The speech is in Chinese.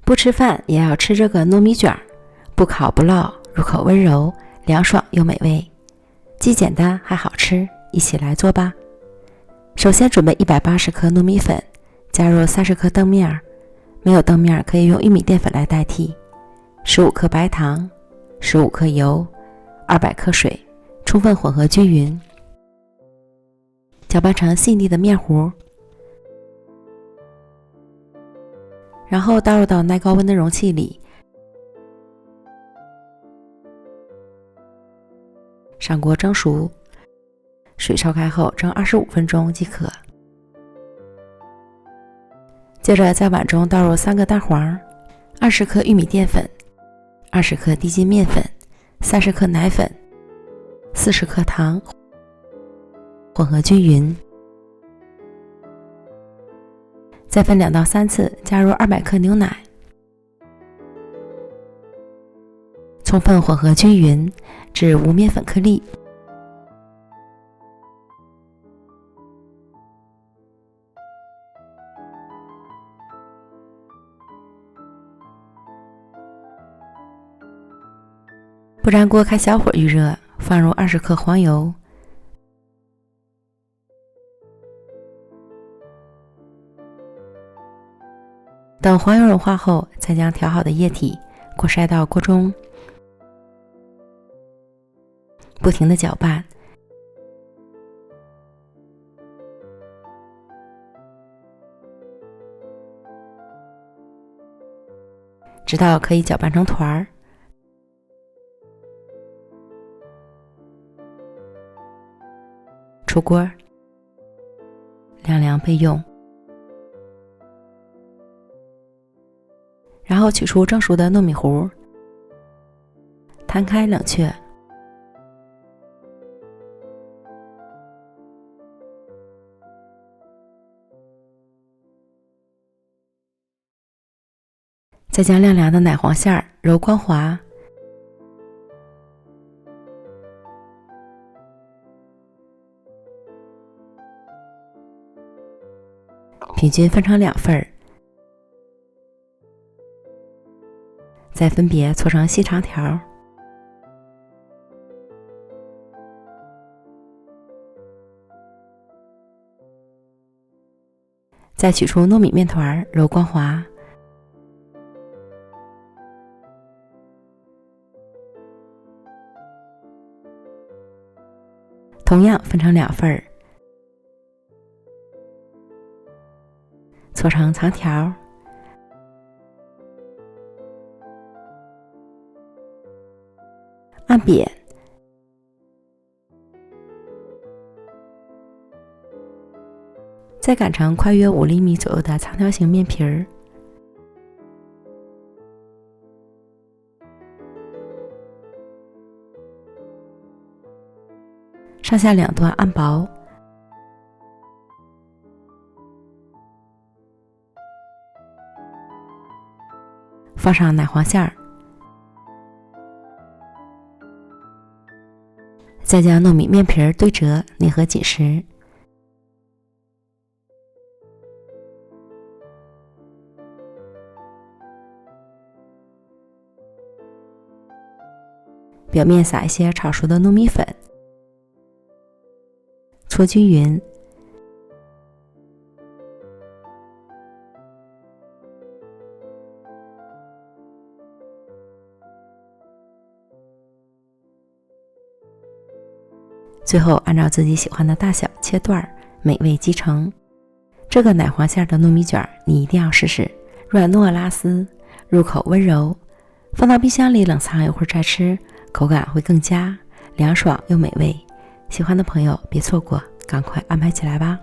不吃饭也要吃这个糯米卷，不烤不烙，入口温柔，凉爽又美味，既简单还好吃，一起来做吧。首先准备180克糯米粉，加入30克澄面，没有澄面可以用玉米淀粉来代替，15克白糖，15克油，200克水，充分混合均匀，搅拌成细腻的面糊，然后倒入到耐高温的容器里，上锅蒸熟，水烧开后蒸25分钟即可。接着在碗中倒入3个蛋黄，20克玉米淀粉，20克低筋面粉，30克奶粉，40克糖，混合均匀。再分2到3次加入200克牛奶，充分混合均匀至无面粉颗粒。不粘锅开小火预热，放入20克黄油，等黄油融化后，再将调好的液体过筛到锅中，不停地搅拌，直到可以搅拌成团儿。出锅，凉凉备用。然后取出蒸熟的糯米糊，摊开冷却。再将晾凉的奶黄馅揉光滑，平均分成2份，再分别搓成细长条，再取出糯米面团揉光滑，同样分成2份，搓成长条，按扁，再擀成宽约5厘米左右的长条形面皮儿，上下两端按薄，放上奶黄馅儿，再将糯米面皮儿对折粘合紧实，表面撒一些炒熟的糯米粉，搓均匀，最后按照自己喜欢的大小切段，美味即成。这个奶黄馅的糯米卷你一定要试试，软糯拉丝，入口温柔，放到冰箱里冷藏一会儿再吃，口感会更佳，凉爽又美味。喜欢的朋友别错过，赶快安排起来吧。